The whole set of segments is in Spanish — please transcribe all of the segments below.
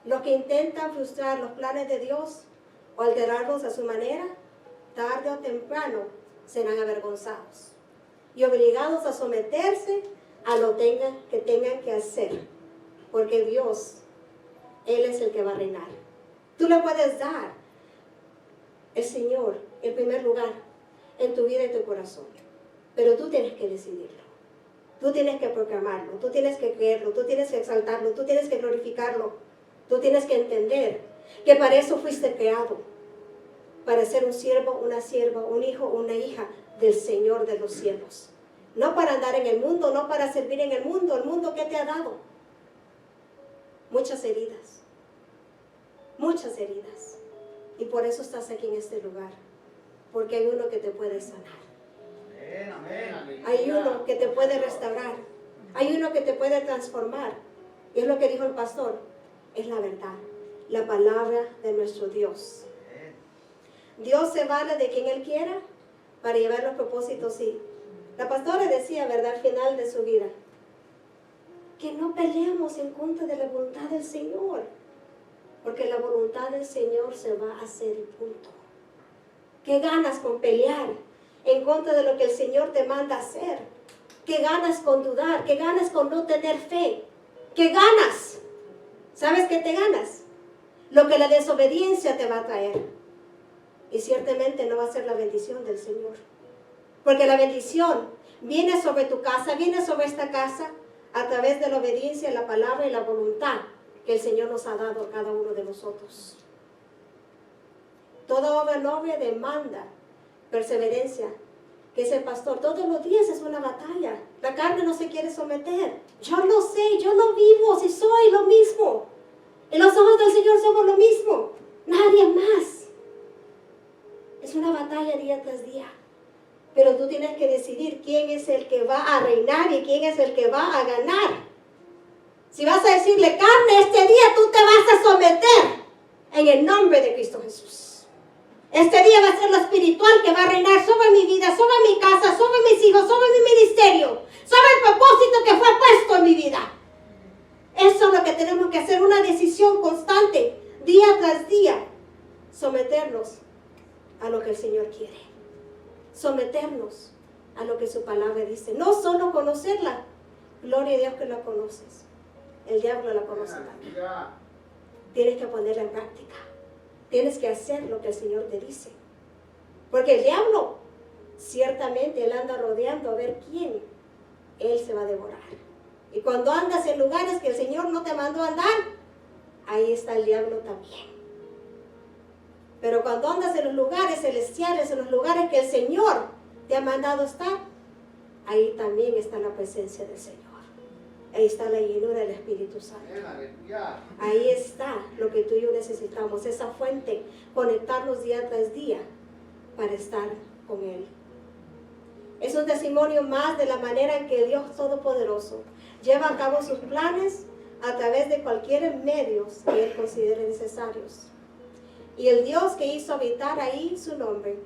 Los que intentan frustrar los planes de Dios o alterarlos a su manera, tarde o temprano serán avergonzados y obligados a someterse a lo que tengan que hacer, porque Dios, Él es el que va a reinar. Tú le puedes dar el Señor el primer lugar en tu vida y tu corazón, pero tú tienes que decidirlo. Tú tienes que proclamarlo, tú tienes que creerlo, tú tienes que exaltarlo, tú tienes que glorificarlo. Tú tienes que entender que para eso fuiste creado, para ser un siervo, una sierva, un hijo, una hija del Señor de los cielos. No para andar en el mundo, no para servir en el mundo que te ha dado. Muchas heridas, muchas heridas. Y por eso estás aquí en este lugar, porque hay uno que te puede sanar. Hay uno que te puede restaurar, hay uno que te puede transformar. Y es lo que dijo el pastor, es la verdad, la palabra de nuestro Dios. Dios se vale de quien Él quiera para llevar los propósitos, sí. La pastora decía, ¿verdad?, al final de su vida, que no peleamos en contra de la voluntad del Señor, porque la voluntad del Señor se va a hacer y punto. ¿Qué ganas con pelear en contra de lo que el Señor te manda hacer? ¿Qué ganas con dudar? ¿Qué ganas con no tener fe? ¿Qué ganas? ¿Sabes qué te ganas? Lo que la desobediencia te va a traer. Y ciertamente no va a ser la bendición del Señor. Porque la bendición viene sobre tu casa, viene sobre esta casa, a través de la obediencia, la palabra y la voluntad que el Señor nos ha dado a cada uno de nosotros. Toda obra noble demanda perseverancia, que es el pastor. Todos los días es una batalla. La carne no se quiere someter. Yo lo sé, yo lo vivo, si soy lo mismo. En los ojos del Señor somos lo mismo. Nadie más. Es una batalla día tras día. Pero tú tienes que decidir quién es el que va a reinar y quién es el que va a ganar. Si vas a decirle, carne, este día tú te vas a someter en el nombre de Cristo Jesús. Este día va a ser lo espiritual que va a reinar sobre mi vida, sobre mi casa, sobre mis hijos, sobre mi ministerio, sobre el propósito que fue puesto en mi vida. Eso es lo que tenemos que hacer, una decisión constante, día tras día. Someternos a lo que el Señor quiere. Someternos a lo que su palabra dice. No solo conocerla. Gloria a Dios que la conoces. El diablo la conoce también. Tienes que ponerla en práctica. Tienes que hacer lo que el Señor te dice. Porque el diablo, ciertamente, él anda rodeando a ver quién él se va a devorar. Y cuando andas en lugares que el Señor no te mandó a andar, ahí está el diablo también. Pero cuando andas en los lugares celestiales, en los lugares que el Señor te ha mandado estar, ahí también está la presencia del Señor. Ahí está la llenura del Espíritu Santo. Ahí está lo que tú y yo necesitamos, esa fuente, conectarnos día tras día para estar con Él. Es un testimonio más de la manera en que Dios Todopoderoso lleva a cabo sus planes a través de cualquier medios que Él considere necesarios. Y el Dios que hizo habitar ahí su nombre,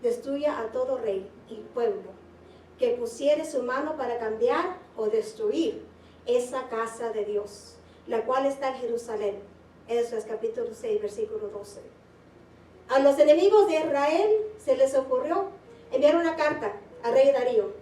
destruya a todo rey y pueblo que pusiere su mano para cambiar o destruir esa casa de Dios, la cual está en Jerusalén. Eso es capítulo 6, versículo 12. A los enemigos de Israel se les ocurrió enviar una carta al rey Darío,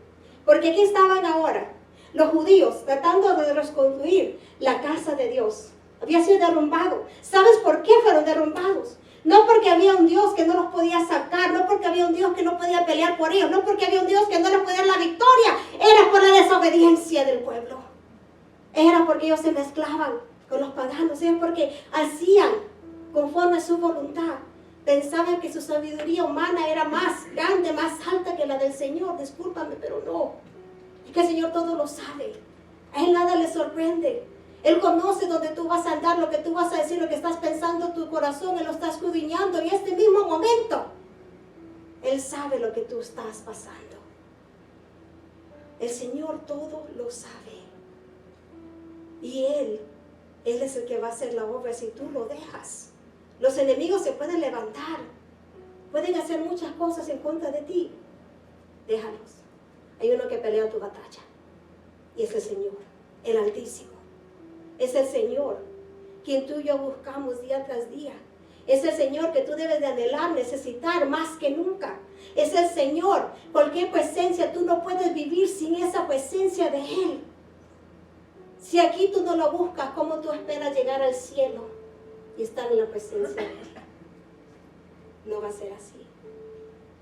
porque aquí estaban ahora los judíos tratando de reconstruir la casa de Dios. Había sido derrumbado. ¿Sabes por qué fueron derrumbados? No porque había un Dios que no los podía sacar, no porque había un Dios que no podía pelear por ellos, no porque había un Dios que no les podía dar la victoria. Era por la desobediencia del pueblo. Era porque ellos se mezclaban con los paganos. Era porque hacían conforme a su voluntad. Pensaban que su sabiduría humana era más grande, más alta que la del Señor. Discúlpame, pero no. Es que el Señor todo lo sabe. A Él nada le sorprende. Él conoce dónde tú vas a andar, lo que tú vas a decir, lo que estás pensando en tu corazón. Él lo está escudriñando en este mismo momento. Él sabe lo que tú estás pasando. El Señor todo lo sabe. Y Él es el que va a hacer la obra si tú lo dejas. Los enemigos se pueden levantar. Pueden hacer muchas cosas en contra de ti. Déjalos. Hay uno que pelea tu batalla. Y es el Señor, el Altísimo. Es el Señor quien tú y yo buscamos día tras día. Es el Señor que tú debes de anhelar, necesitar más que nunca. Es el Señor, cualquier presencia, tú no puedes vivir sin esa presencia de Él. Si aquí tú no lo buscas, ¿cómo tú esperas llegar al cielo y estar en la presencia de Él? No va a ser así.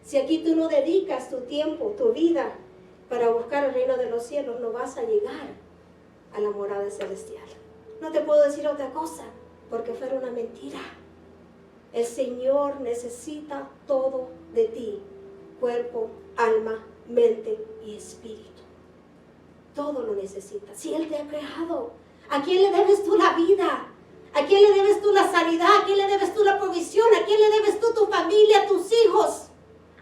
Si aquí tú no dedicas tu tiempo, tu vida, para buscar el reino de los cielos, no vas a llegar a la morada celestial. No te puedo decir otra cosa, porque fuera una mentira. El Señor necesita todo de ti, cuerpo, alma, mente y espíritu. Todo lo necesita. Si Él te ha creado, ¿a quién le debes tú la vida? ¿A quién le debes tú la sanidad? ¿A quién le debes tú la provisión? ¿A quién le debes tú tu familia, tus hijos?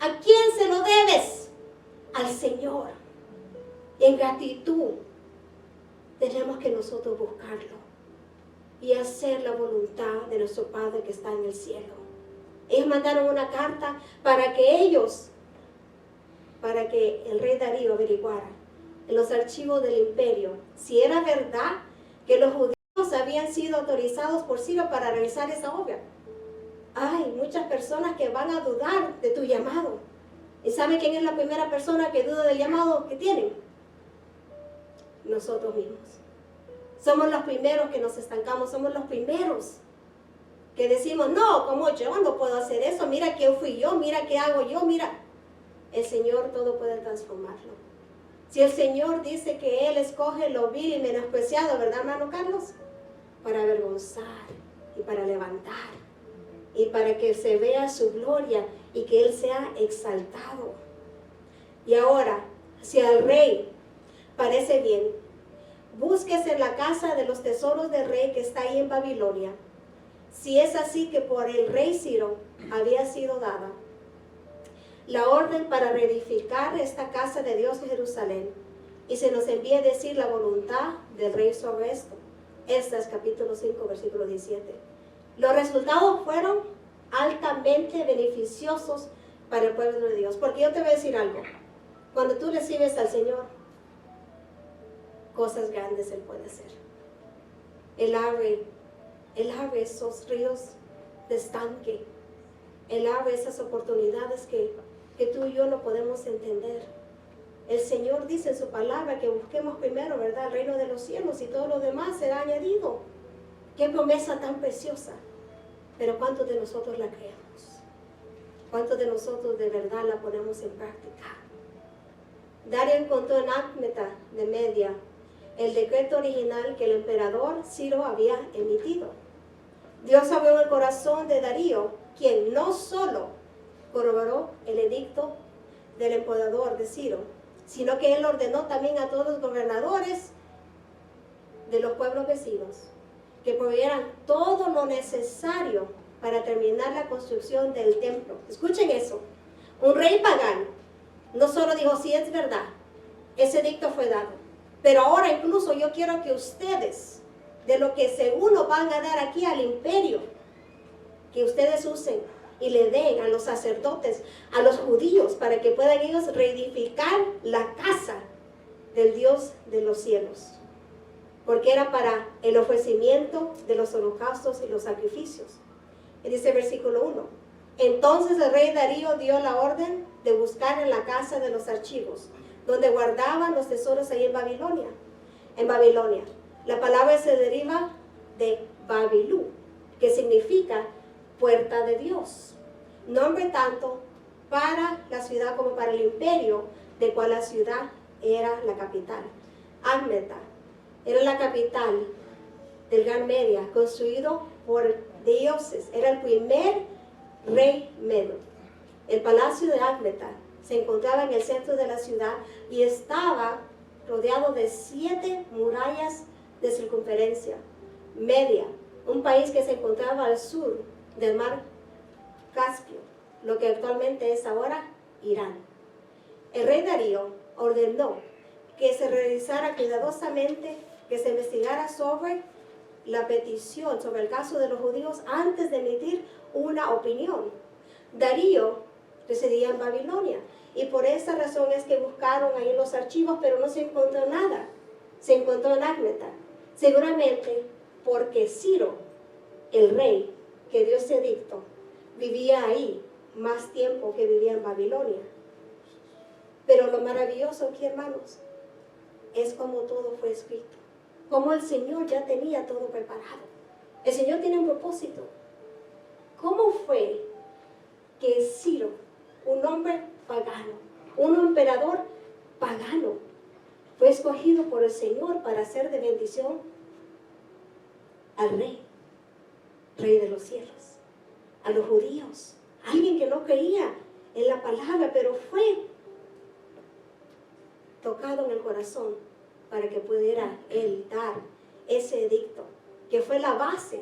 ¿A quién se lo debes? Al Señor. Y en gratitud tenemos que nosotros buscarlo y hacer la voluntad de nuestro Padre que está en el cielo. Ellos mandaron una carta para que el rey Darío averiguara en los archivos del imperio si era verdad que los judíos habían sido autorizados por Ciro para realizar esa obra. Hay muchas personas que van a dudar de tu llamado. ¿Y sabe quién es la primera persona que duda del llamado que tienen? Nosotros mismos. Somos los primeros que nos estancamos, somos los primeros que decimos, no, como yo no puedo hacer eso, mira quién fui yo, mira qué hago yo, mira. El Señor todo puede transformarlo. Si el Señor dice que Él escoge lo vil y menospreciado, ¿verdad, hermano Carlos? Para avergonzar y para levantar y para que se vea su gloria y que Él sea exaltado. Y ahora, si al rey parece bien, búsquese en la casa de los tesoros del rey que está ahí en Babilonia. Si es así que por el rey Ciro había sido dada la orden para reedificar esta casa de Dios en Jerusalén, y se nos envía a decir la voluntad del rey sobre esto. Esdras capítulo 5, versículo 17. Los resultados fueron altamente beneficiosos para el pueblo de Dios. Porque yo te voy a decir algo. Cuando tú recibes al Señor, cosas grandes Él puede hacer. Él abre esos ríos de estanque. Él abre esas oportunidades que tú y yo no podemos entender. El Señor dice en su palabra que busquemos primero, ¿verdad?, el reino de los cielos, y todo lo demás será añadido. Qué promesa tan preciosa. Pero ¿cuántos de nosotros la creemos? ¿Cuántos de nosotros de verdad la ponemos en práctica? Darío encontró en Acmeta de Media el decreto original que el emperador Ciro había emitido. Dios abrió el corazón de Darío, quien no solo corroboró el edicto del emperador de Ciro, sino que él ordenó también a todos los gobernadores de los pueblos vecinos que proveyeran todo lo necesario para terminar la construcción del templo. Escuchen eso. Un rey pagano no solo dijo, sí, es verdad, ese edicto fue dado, pero ahora incluso yo quiero que ustedes, de lo que según nos van a dar aquí al imperio, que ustedes usen y le den a los sacerdotes, a los judíos, para que puedan ellos reedificar la casa del Dios de los cielos. Porque era para el ofrecimiento de los holocaustos y los sacrificios. Y dice el versículo 1. Entonces el rey Darío dio la orden de buscar en la casa de los archivos, donde guardaban los tesoros ahí en Babilonia. En Babilonia. La palabra se deriva de Babilú, que significa puerta de Dios. Nombre tanto para la ciudad como para el imperio, de cual la ciudad era la capital. Acmeta era la capital del Gran Media, construido por dioses. Era el primer rey medo. El palacio de Acmeta se encontraba en el centro de la ciudad y estaba rodeado de 7 murallas de circunferencia. Media, un país que se encontraba al sur del mar Caspio, lo que actualmente es ahora Irán. El rey Darío ordenó que se realizara cuidadosamente, que se investigara sobre la petición, sobre el caso de los judíos, antes de emitir una opinión. Darío residía en Babilonia, y por esa razón es que buscaron ahí en los archivos, pero no se encontró nada. Se encontró en Acmeta, seguramente porque Ciro el rey que dio ese edicto vivía ahí más tiempo que vivía en Babilonia. Pero lo maravilloso aquí, hermanos, es como todo fue escrito, como el Señor ya tenía todo preparado. El Señor tiene un propósito. ¿Cómo fue que Ciro, un hombre pagano, un emperador pagano, fue escogido por el Señor para ser de bendición al rey de los cielos, a los judíos, alguien que no creía en la palabra, pero fue tocado en el corazón para que pudiera él dar ese edicto, que fue la base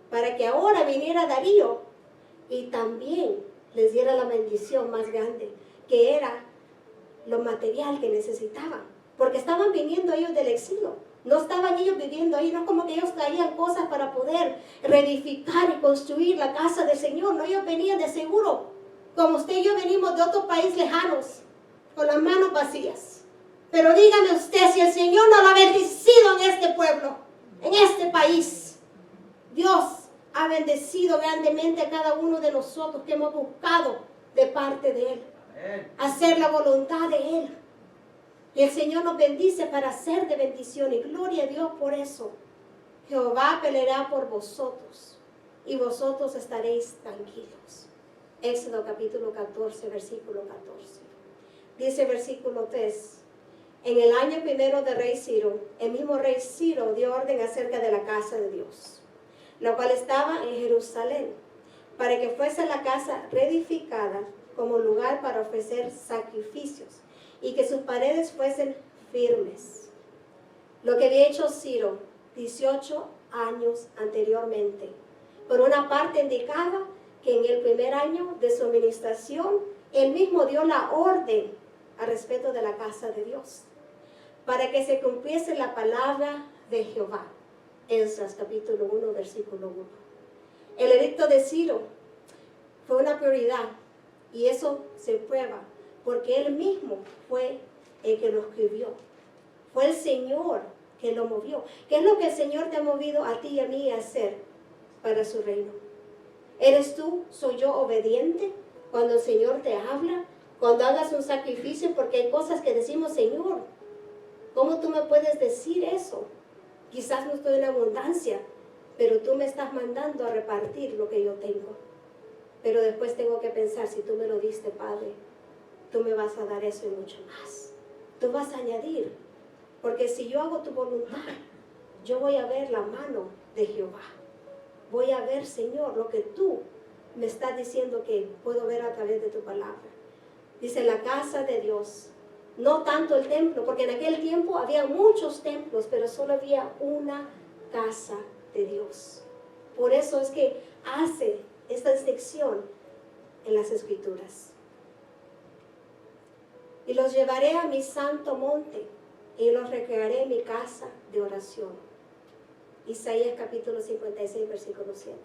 para que ahora viniera Darío y también les diera la bendición más grande, que era lo material que necesitaban, porque estaban viniendo ellos del exilio, no estaban ellos viviendo ahí, no es como que ellos traían cosas para poder reedificar y construir la casa del Señor, no, ellos venían de seguro, como usted y yo venimos de otro país lejanos, con las manos vacías. Pero dígame usted, si el Señor no lo ha bendecido en este pueblo, en este país, Dios ha bendecido grandemente a cada uno de nosotros que hemos buscado de parte de Él, hacer la voluntad de Él. Y el Señor nos bendice para ser de bendición, y gloria a Dios por eso. Jehová peleará por vosotros y vosotros estaréis tranquilos. Éxodo capítulo 14, versículo 14. Dice versículo 3. En el año primero de rey Ciro, el mismo rey Ciro dio orden acerca de la casa de Dios, la cual estaba en Jerusalén, para que fuese la casa reedificada como lugar para ofrecer sacrificios, y que sus paredes fuesen firmes. Lo que había hecho Ciro 18 años anteriormente. Por una parte indicaba que en el primer año de su administración, él mismo dio la orden al respecto de la casa de Dios, para que se cumpliese la palabra de Jehová. Esdras capítulo 1, versículo 1. El edicto de Ciro fue una prioridad, y eso se prueba porque él mismo fue el que lo escribió. Fue el Señor que lo movió. ¿Qué es lo que el Señor te ha movido a ti y a mí a hacer para su reino? ¿Eres tú, soy yo obediente cuando el Señor te habla? Cuando hagas un sacrificio, porque hay cosas que decimos, Señor, ¿cómo tú me puedes decir eso? Quizás no estoy en abundancia, pero tú me estás mandando a repartir lo que yo tengo. Pero después tengo que pensar, si tú me lo diste, Padre, tú me vas a dar eso y mucho más. Tú vas a añadir, porque si yo hago tu voluntad, yo voy a ver la mano de Jehová. Voy a ver, Señor, lo que tú me estás diciendo que puedo ver a través de tu palabra. Dice la casa de Dios, no tanto el templo, porque en aquel tiempo había muchos templos, pero solo había una casa de Dios. Por eso es que hace esta distinción en las Escrituras. Y los llevaré a mi santo monte, y los recrearé en mi casa de oración. Isaías capítulo 56, versículo 7.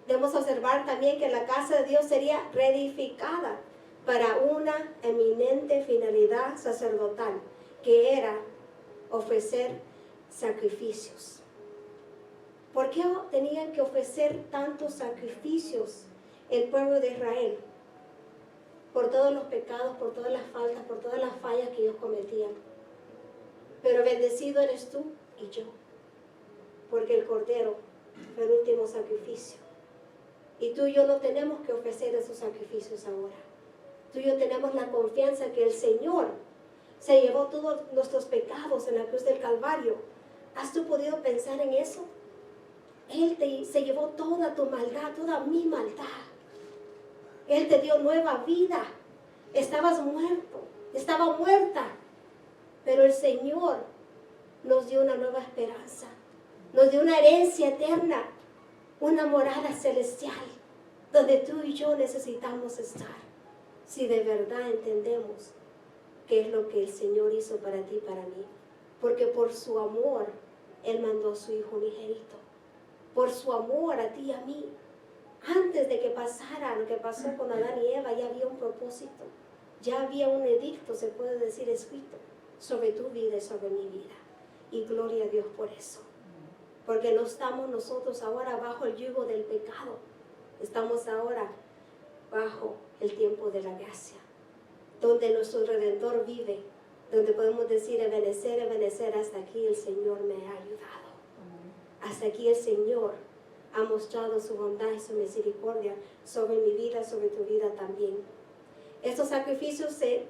Debemos observar también que la casa de Dios sería reedificada para una eminente finalidad sacerdotal, que era ofrecer sacrificios. ¿Por qué tenían que ofrecer tantos sacrificios el pueblo de Israel? Por todos los pecados, por todas las faltas, por todas las fallas que ellos cometían. Pero bendecido eres tú y yo, porque el Cordero fue el último sacrificio. Y tú y yo no tenemos que ofrecer esos sacrificios ahora. Tú y yo tenemos la confianza que el Señor se llevó todos nuestros pecados en la cruz del Calvario. ¿Has tú podido pensar en eso? Él se llevó toda tu maldad, toda mi maldad. Él te dio nueva vida. Estabas muerto, estaba muerta. Pero el Señor nos dio una nueva esperanza. Nos dio una herencia eterna, una morada celestial, donde tú y yo necesitamos estar. Si de verdad entendemos qué es lo que el Señor hizo para ti y para mí. Porque por su amor, Él mandó a su Hijo unigénito. Por su amor a ti y a mí. Antes de que pasara lo que pasó con Adán y Eva, ya había un propósito. Ya había un edicto, se puede decir, escrito sobre tu vida y sobre mi vida. Y gloria a Dios por eso. porque no estamos nosotros ahora bajo el yugo del pecado. Estamos ahora bajo el tiempo de la gracia, donde nuestro Redentor vive, donde podemos decir, Ebenezer, hasta aquí el Señor me ha ayudado. Hasta aquí el Señor ha mostrado su bondad y su misericordia sobre mi vida, sobre tu vida también. Estos sacrificios se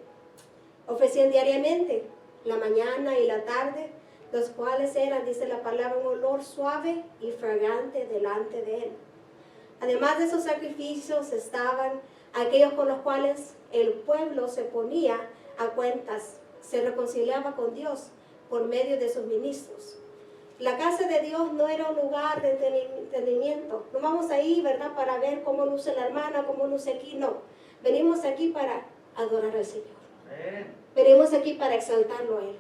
ofrecían diariamente, la mañana y la tarde, los cuales eran, dice la palabra, un olor suave y fragante delante de Él. Además de esos sacrificios estaban aquellos con los cuales el pueblo se ponía a cuentas, se reconciliaba con Dios por medio de sus ministros. La casa de Dios no era un lugar de entretenimiento. No vamos ahí, ¿verdad?, para ver cómo luce la hermana, cómo luce aquí, no. Venimos aquí para adorar al Señor. Venimos aquí para exaltarlo a Él.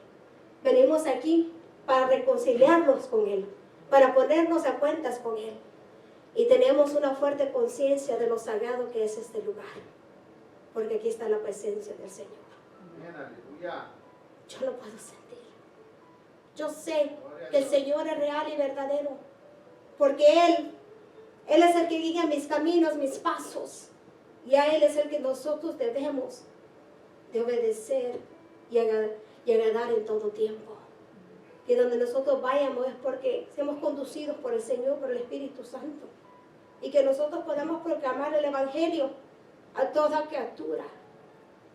Venimos aquí para reconciliarnos con Él, para ponernos a cuentas con Él. Y tenemos una fuerte conciencia de lo sagrado que es este lugar, porque aquí está la presencia del Señor. Yo lo puedo sentir. Yo sé que el Señor es real y verdadero, porque Él es el que guía mis caminos, mis pasos, y a Él es el que nosotros debemos de obedecer y agradar en todo tiempo. Y donde nosotros vayamos es porque somos conducidos por el Señor, por el Espíritu Santo, y que nosotros podamos proclamar el Evangelio a toda criatura,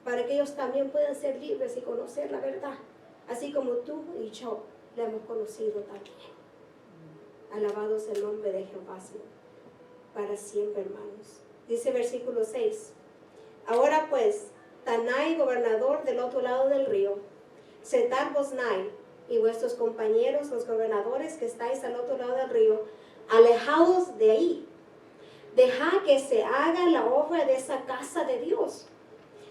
para que ellos también puedan ser libres y conocer la verdad, así como tú y yo la hemos conocido también. Alabado es el nombre de Jehová, Señor, para siempre, hermanos. Dice versículo 6, ahora pues, Tanai, gobernador del otro lado del río, Setar-Boznai, y vuestros compañeros, los gobernadores que estáis al otro lado del río, alejaos de ahí. Deja que se haga la obra de esa casa de Dios.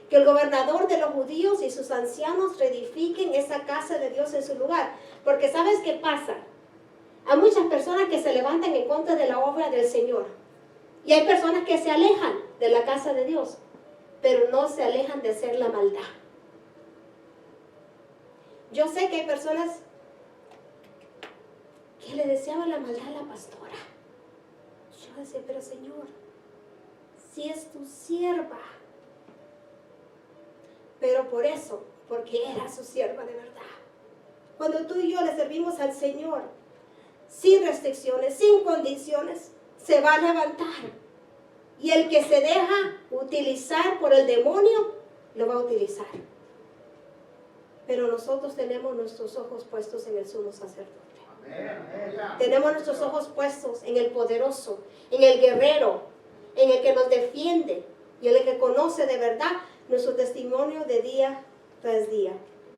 Que el gobernador de los judíos y sus ancianos reedifiquen esa casa de Dios en su lugar. Porque ¿sabes qué pasa? Hay muchas personas que se levantan en contra de la obra del Señor. Y hay personas que se alejan de la casa de Dios, pero no se alejan de hacer la maldad. Yo sé que hay personas que le deseaban la maldad a la pastora. Yo decía, pero Señor, si es tu sierva. Pero por eso, porque era su sierva de verdad. Cuando tú y yo le servimos al Señor, sin restricciones, sin condiciones, se va a levantar. Y el que se deja utilizar por el demonio, lo va a utilizar. Pero nosotros tenemos nuestros ojos puestos en el sumo sacerdote. Tenemos nuestros ojos puestos en el poderoso, en el guerrero, en el que nos defiende y en el que conoce de verdad nuestro testimonio de día tras día.